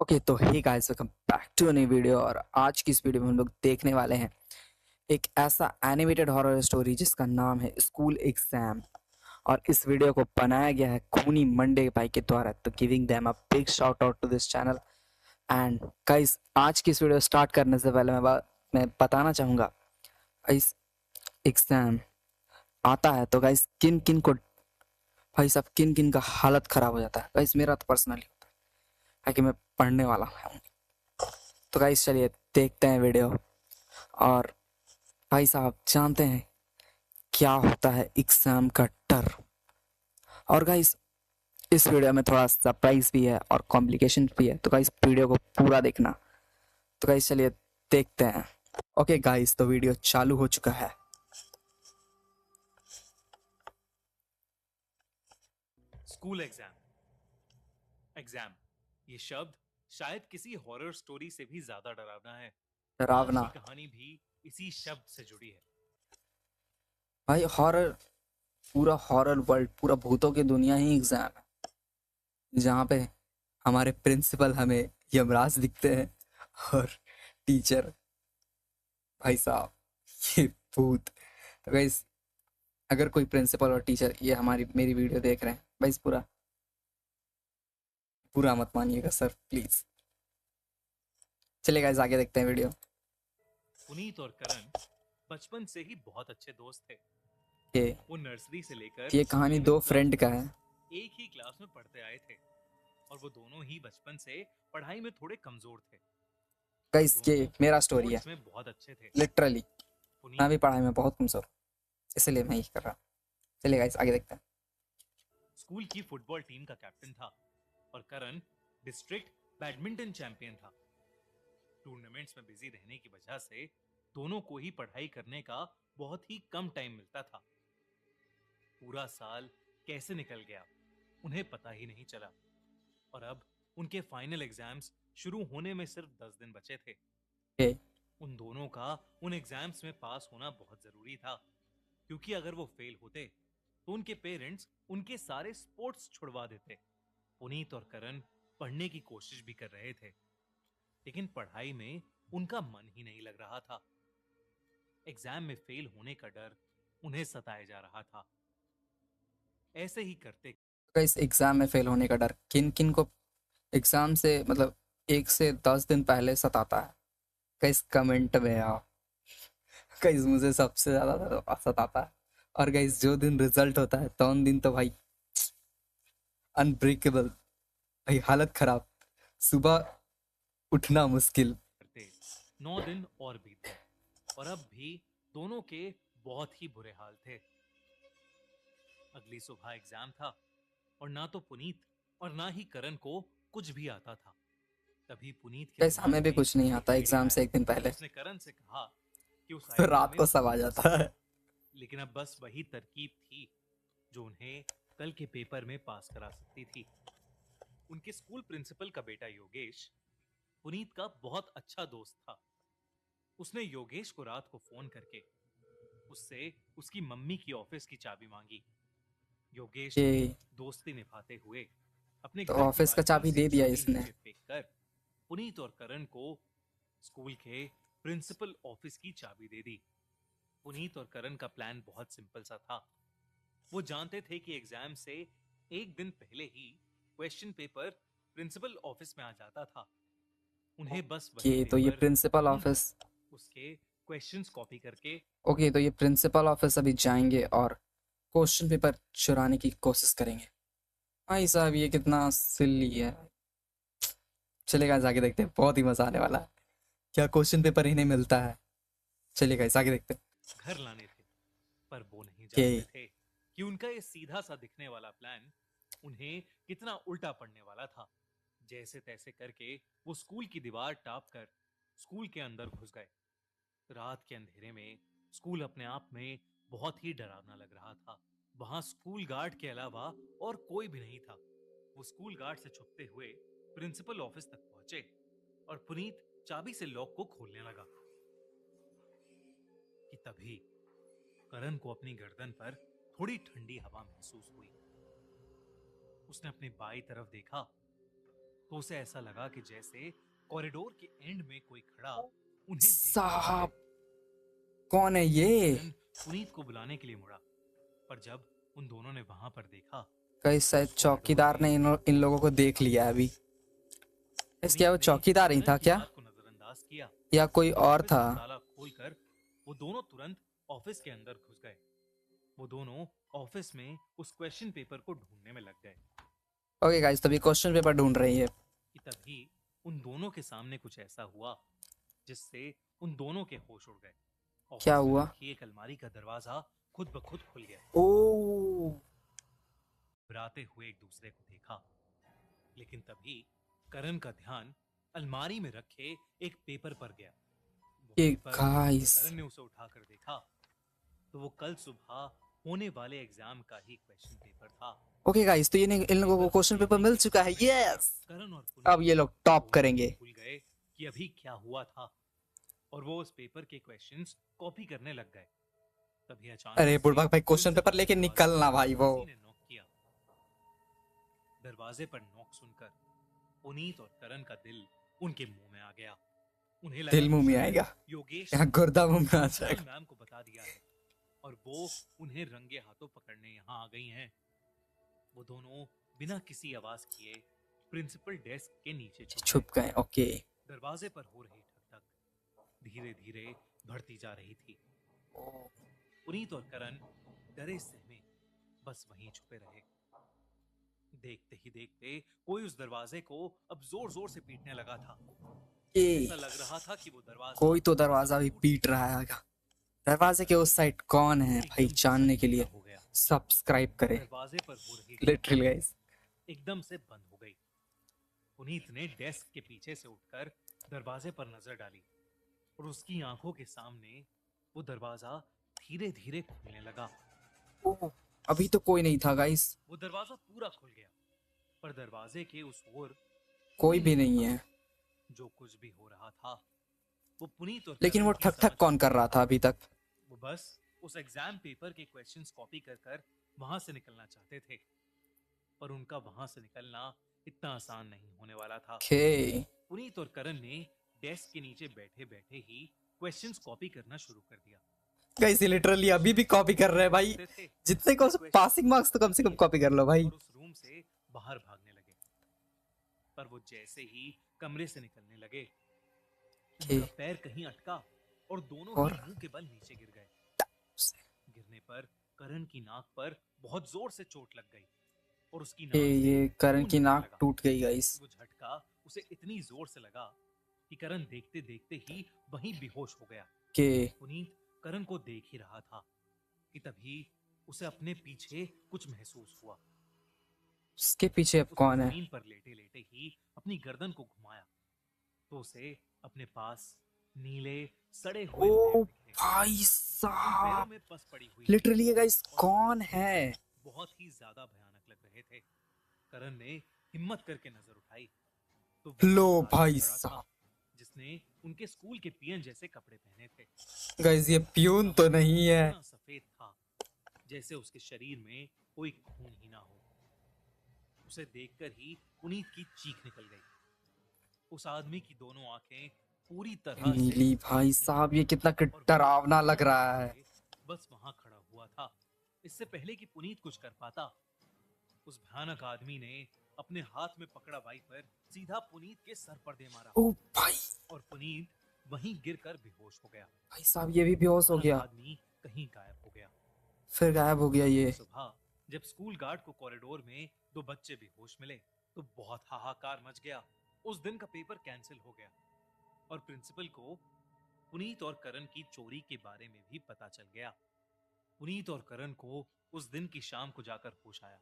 Okay तो hey guys welcome back to a new video. और आज की इस वीडियो में हम लोग देखने वाले हैं एक ऐसा एनिमेटेड हॉरर स्टोरी जिसका नाम है स्कूल एग्जाम। और इस वीडियो को बनाया गया है खूनी मंडे भाई के द्वारा, तो giving them a big shout out to this channel. And guys आज की इस वीडियो स्टार्ट करने से पहले मैं बताना चाहूँगा, इस एग्जाम आता है तो गाइस किन किन को, भाई साहब किन किन का हालत ख़राब हो जाता है। गाइस मेरा तो पर्सनली होता है कि मैं पढ़ने वाला हूँ। तो गाइस चलिए देखते हैं वीडियो। और भाई साहब जानते हैं क्या होता है एग्जाम का डर। और गाइस इस वीडियो में थोड़ा सरप्राइज भी है और कॉम्प्लिकेशन भी है, तो गाइस वीडियो को पूरा देखना। तो गाइस चलिए देखते हैं। ओके गाइस तो वीडियो चालू हो चुका है। स्कूल एग्जाम ये शब्द शायद किसी हॉरर स्टोरी से भी ज्यादा डरावना है। आज डरावना की कहानी भी इसी शब्द से जुड़ी है। भाई, हॉरर, पूरा हॉरर वर्ल्ड, पूरा भूतों की दुनिया ही एग्जाम है, जहाँ पे हमारे प्रिंसिपल हमें यमराज दिखते हैं और टीचर भाई साहब ये भूत। तो गाइस अगर कोई प्रिंसिपल और टीचर ये हमारी मेरी वीडियो देख रहे हैं, भाई पूरा पूरा मत मानिएगा सर प्लीज। चलिए गाइस आगे देखते हैं वीडियो। पुनीत और करण बचपन से ही बहुत अच्छे दोस्त थे। ये वो नर्सरी से लेकर ये कहानी 12वीं दो क्लास फ्रेंड का तक है। एक ही क्लास में पढ़ते आए थे। और वो दोनों ही बचपन से पढ़ाई में थोड़े कमजोर थे, पर गाइस ये दोनों मेरा स्टोरी है, स्पोर्ट्स में बहुत अच्छे थे। लिटरली मैं पुनीत भी पढ़ाई में बहुत कमजोर हूँ, इसलिए मैं ये कर रहा हूँ। चलिए गाइस आगे देखते हैं। स्कूल की फुटबॉल टीम का कैप्टन था और करण डिस्ट्रिक्ट बैडमिंटन चैंपियन था। टूर्नामेंट्स में बिजी रहने की वजह से दोनों को ही पढ़ाई करने का बहुत ही कम टाइम मिलता था। पूरा साल कैसे निकल गया उन्हें पता ही नहीं चला। और अब उनके फाइनल एग्जाम्स शुरू होने में सिर्फ 10 दिन बचे थे। ये उन दोनों का उन एग्जाम्स में पास होना बहुत जरूरी था, क्योंकि अगर वो फेल होते तो उनके पेरेंट्स उनके सारे स्पोर्ट्स छुड़वा देते। पुनीत और करण पढ़ने की कोशिश भी कर रहे थे, लेकिन पढ़ाई में उनका मन ही नहीं लग रहा था। एग्जाम में फेल होने का डर उन्हें सताए जा रहा था। ऐसे ही करते गाइस एग्जाम में फेल होने का डर किन किन को एग्जाम से मतलब 1 से 10 दिन पहले सताता है। गाइस कमेंट में आओ। गाइस मुझे सबसे ज्यादा सताता है। और गाइस जो दिन रिजल्ट होता है तो उन दिन तो भाई अनब्रेकेबल, भाई हालत खराब, सुबह उठना मुश्किल। करते 9 दिन और बीत गए, और अब भी दोनों के बहुत ही बुरे हाल थे। अगली सुबह एग्जाम था, और ना तो पुनीत और ना ही करण को कुछ भी आता था। तभी पुनीत के गाइस दिमाग हमें भी में कुछ नहीं एक आता आइडिया एग्जाम से आया। एक दिन पहले। उसने करण से कहा कि उस तो आइडिया रात में को सब आ मदद कर जाता सकता है। है। लेकिन अब बस वही तरकीब थी जो उन्हें कल के पेपर में पास करा सकती थी। उनके स्कूल प्रिंसिपल का बेटा योगेश पुनीत का बहुत अच्छा दोस्त था। उसने योगेश को रात को फोन करके उससे उसकी मम्मी की ऑफिस की चाबी मांगी। योगेश ने ये दोस्ती निभाते हुए अपने तो घर की ऑफिस का बालकनी चाबी से दे दिया चाबी इसने। नीचे फेंककर पुनीत और करण को स्कूल के प्रिंसिपल ऑफिस की चाबी दे दी। पुनीत और करण का प्लान बहुत सिंपल सा था। वो जानते थे कि एग्जाम से एक दिन पहले ही क्वेश्चन पेपर प्रिंसिपल ऑफिस में आ जाता था। उन्हें बस वही ओके तो ये पेपर प्रिंसिपल वहीं पर ऑफिस, उसके क्वेश्चंस कॉपी करके ओके तो ये प्रिंसिपल ऑफिस अभी जाएंगे और क्वेश्चन पेपर चुराने की कोशिश करेंगे। भाई साहब ये कितना सिली है। चलेगा आगे देखते हैं, बहुत ही मजा आने वाला है। क्या क्वेश्चन पेपर इन्हें मिलता है। चलिए आगे देखते हैं। घर लाने थे। पर वो नहीं जानते ये थे कि उनका ये सीधा सा दिखने वाला प्लान उन्हें कितना उल्टा पड़ने वाला था। जैसे तैसे करके वो स्कूल की दीवार टाप कर स्कूल के अंदर घुस गए। रात के अंधेरे में स्कूल अपने आप में बहुत ही डरावना लग रहा था। वहां स्कूल गार्ड के अलावा और कोई भी नहीं था। वो स्कूल गार्ड से छुपते हुए प्रिंसिपल ऑफिस तक पहुंचे, और पुनीत चाबी से लॉक को खोलने लगा कि तभी करण को अपनी गर्दन पर थोड़ी ठंडी हवा महसूस हुई। उसने अपनी बाई तरफ देखा तो उसे ऐसा लगा कि जैसे कॉरिडोर के एंड में कोई खड़ा उन्हें देख रहा है। साहब कौन है ये? करण पुनीत को बुलाने के लिए मुड़ा, पर जब उन दोनों ने वहां पर देखा कहीं तो शायद उस कॉरिडोर चौकीदार ने में इन लोगों को देख लिया है अभी। इस क्या वो पुनीत ने चौकीदार ही करण था की क्या, बात को नजरअंदाज किया या कोई और और ऑफिस था? का ताला खोलकर वो दोनों तुरंत ऑफिस के अंदर घुस गए। वो दोनों ऑफिस में उस क्वेश्चन पेपर को ढूंढने में लग गए ओके गाइस, तभी क्वेश्चन पेपर ढूंढ रही है। कि तभी उन दोनों के सामने कुछ ऐसा हुआ जिससे उन दोनों के होश उड़ गए। क्या ऑफिस में हुआ? रखी एक अलमारी का दरवाजा खुद ब खुद खुल गया। ओ घबराते हुए एक दूसरे को देखा, लेकिन तभी करण का ध्यान अलमारी में रखे एक पेपर पर गया। वो ये पेपर गाइस, करण ने उसे उठाकर देखा तो वो कल सुबह होने वाले एग्जाम का ही क्वेश्चन पेपर था। ओके गाइस, तो ये इन लोगों को क्वेश्चन पेपर मिल चुका है। यस, करण और अब ये पुनीत लोग टॉप दोनों करेंगे। ही भूल गए कि अभी क्या हुआ था और वो उस पेपर के क्वेश्चंस कॉपी करने लग गए। तभी अचानक अरे से बुढ़बा भाई, क्वेश्चन प्रिंसिपल पेपर के लेके दरवाजे निकलना पर भाई। वो किसी ने नॉक किया। दरवाजे पर नॉक सुनकर पुनीत और करण का दिल उनके मुंह में आ गया। उन्हें लगा दिल मुंह में शायद आएगा, योगेश यहाँ गुर्दा मुंह में आ प्रिंसिपल जाएगा। मैम को बता दिया है और वो उन्हें रंगे हाथों पकड़ने यहाँ आ गई हैं। वो दोनों बिना किसी आवाज किए प्रिंसिपल डेस्क के नीचे छुप गए। ओके, दरवाजे पर हो रही ठक धीरे धीरे बढ़ती जा रही थी। पुनीत और करण डरे सहमे बस वहीं छुपे रहे। देखते ही देखते कोई उस दरवाजे को अब जोर जोर से पीटने लगा था। ऐसा लग रहा था कि वो दरवाजा कोई तो दरवाजा भी टूट पीट रहा है। दरवाजे के उस साइड कौन है भाई, एकदम से जानने के लिए सन्नाटा हो गया। सब्सक्राइब करें। दरवाजे पर हो रही लिटरली ठक गाइस, एकदम से बंद हो गई। पुनीत ने डेस्क के पीछे से उठकर दरवाजे पर नजर डाली और उसकी आंखों के सामने वो दरवाजा धीरे धीरे खुलने लगा। अभी तो कोई नहीं था गाइस, वो दरवाजा पूरा खुल गया, पर दरवाजे के उस ओर कोई भी नहीं है। जो कुछ भी हो रहा था वो पुनीत और लेकिन करण वो की ठक ठक समझ कौन कर रहा था अभी तक? वो बस उस एग्जाम पेपर के क्वेश्चंस कॉपी कर कर वहां से निकलना चाहते थे, पर उनका वहां से निकलना इतना आसान नहीं होने वाला था। ओके पुनीत और करण ने डेस्क के नीचे बैठे बैठे ही क्वेश्चंस कॉपी करना शुरू कर दिया। गाइस, लिटरली अभी भी कॉपी कर रहे हैं भाई। जितने को पासिंग मार्क्स तो कम से कम कॉपी कर लो भाई। और उस रूम से बाहर भागने लगे, पर वो जैसे ही कमरे से निकलने लगे उनका पैर कहीं अटका और दोनों ही मुंह के बल नीचे गिर गए। गिरने पर करण की नाक पर बहुत जोर से चोट लग गई और उसकी नाक से ये करण की खून नाक निकलने लगा। टूट गई गाइस। वो झटका उसे इतनी जोर से लगा कि करण देखते देखते ही वहीं बेहोश हो गया। के पुनीत करण को देख ही रहा था कि तभी उसे अपने पीछे कुछ महसूस हुआ। उसके पीछे अब उसने कौन है? जमीन पर लेटे लेटे ही अपनी गर्दन को घुमाया तो उसे अपने पास नीले सड़े हुए पैर ओ दिखे। भाई उन पैरों साहब, में पस पड़ी हुई लिटरली ये गाइस और कौन है? बहुत ही ज्यादा भयानक लग रहे थे। करण ने हिम्मत करके नजर उठाई तो वहां लो एक आदमी भाई खड़ा था साहब, जिसने उनके स्कूल के पियन जैसे कपड़े पहने थे। गाइस ये प्यून तो नहीं है। इतना सफेद था जैसे उसके शरीर में कोई खून ही ना हो। उसे देखकर ही पुनीत की चीख निकल गई। उस आदमी की दोनों आंखें पूरी तरह से नीली भाई साहब, ये कितना और वो डरावना लग बिना रहा है। बोले बस वहां खड़ा हुआ था। इससे पहले कि पुनीत कुछ कर पाता, उस भयानक आदमी ने अपने हाथ में पकड़ा वाइपर सीधा पुनीत के सर पर दे मारा ओ भाई, और पुनीत वहीं गिरकर बेहोश हो गया। भाई साहब ये भी बेहोश हो गया, आदमी कहीं गायब हो गया। फिर गायब हो गया ये। सुबह जब स्कूल गार्ड को कॉरिडोर में दो बच्चे बेहोश मिले तो बहुत हाहाकार मच गया। उस दिन का पेपर कैंसिल हो गया और प्रिंसिपल को पुनीत और करण की चोरी के बारे में भी पता चल गया। पुनीत और करण को उस दिन की शाम को जाकर होश आया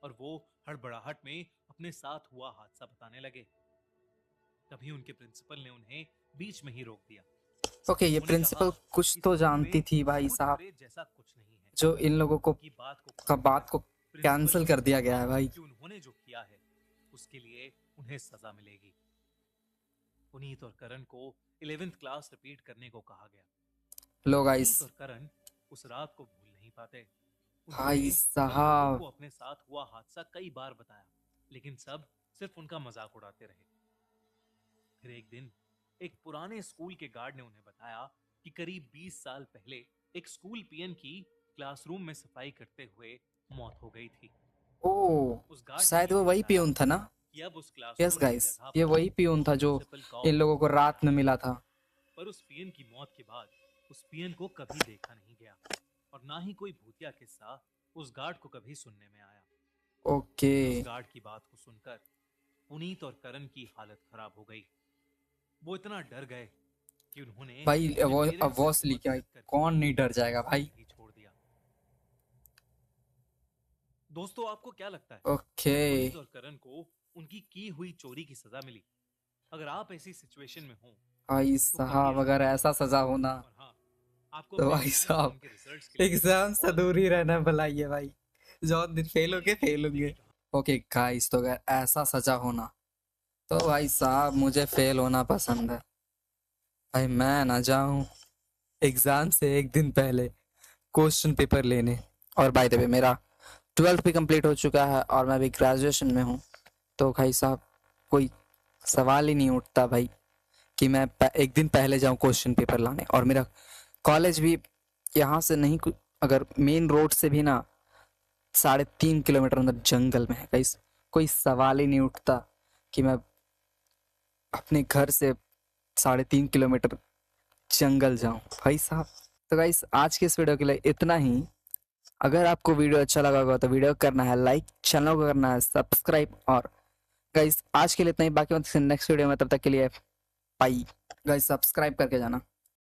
और वो हड़बड़ाहट में अपने साथ हुआ हादसा बताने लगे। तभी उनके प्रिंसिपल ने उन्हें बीच में ही रोक दिया। ओके, ये उन्होंने प्रिंसिपल कहा, कुछ "इस तो स्कूल जानती में थी भाई भूत साहब, प्रेत जैसा कुछ नहीं है। जो इन लोगों को उनकी बात को कैंसिल कर दिया गया है भाई। कि उन्होंने जो किया है उसके लिए उन्हें सजा मिलेगी। पुनीत और करण को 11th क्लास रिपीट करने को कहा गया। लो गाइस, पुनीत और करण उस रात को भूल नहीं पाते। भाई उन्होंने सब लोगों साहब को अपने साथ हुआ हादसा कई बार बताया, लेकिन सब सिर्फ उनका मजाक उड़ाते रहे। फिर एक दिन एक पुराने स्कूल के गार्ड ने उन्हें बताया कि करीब 20 साल पहले एक स्कूल पीएन की क्लासरूम में सफाई करते हुए मौत हो गई थी। ओह, उस गार्ड ने शायद ये वो भी वही बताया पियून था ना। कि अब उस यस क्लासरूम की गाइस, जगह ये पर वही पियून था जो म्युनिसिपल इन कॉर्ट लोगों को बनाया रात में गया। मिला था। पर उस पीएन की मौत के बाद उस पीएन को कभी देखा नहीं गया और ना ही कोई भूतिया किस्सा उस गार्ड को कभी सुनने में आया। ओके फिर उस गार्ड की बात को सुनकर पुनीत और करण की हालत खराब हो गई। वो इतना डर गए कि उन्होंने भाई, अपने वो पेरेंट्स से ऑब्वियसली बहुत क्या, जिद करके कौन नहीं डर जाएगा भाई। स्कूल ही छोड़ दिया। दोस्तों, आपको क्या लगता है, ओके क्या पुनीत और करण को उनकी की हुई चोरी की सजा मिली? अगर आप ऐसी सिचुएशन में हो भाई तो कभी साहब, ऐसा अगर करिए। ऐसा सजा होना और हाँ, आपको तो अपने भाई एग्जाम्स और साहब, उनके रिजल्ट्स के लिए एग्जाम से बहुत दूर ही मेहनत करनी रहना होगी। भलाइए भाई। जो दिन फेल चलिए होगे फेल देखते होंगे। हैं कहाँ। ओके गाइस, तो अगर ऐसा सजा होना तो भाई साहब मुझे फेल होना पसंद है। भाई मैं ना जाऊं एग्जाम से एक दिन पहले क्वेश्चन पेपर लेने। और बाय द वे, मेरा 12th भी कंप्लीट हो चुका है और मैं भी ग्रेजुएशन में हूँ। तो भाई साहब, कोई सवाल ही नहीं उठता भाई कि मैं एक दिन पहले जाऊं क्वेश्चन पेपर लाने। और मेरा कॉलेज भी यहाँ से नहीं, अगर मेन रोड से भी ना 3.5 किलोमीटर अंदर जंगल में है गाइस। कोई सवाल ही नहीं उठता कि मैं अपने घर से 3.5 किलोमीटर जंगल जाऊं भाई साहब। तो गाइस, आज के इस वीडियो के लिए इतना ही। अगर आपको वीडियो अच्छा लगा होगा तो वीडियो करना है लाइक, चैनल को करना है सब्सक्राइब। और गाइस, आज के लिए इतना ही, बाकी नेक्स्ट वीडियो में, तब तक के लिए बाय। गाइस, सब्सक्राइब करके जाना।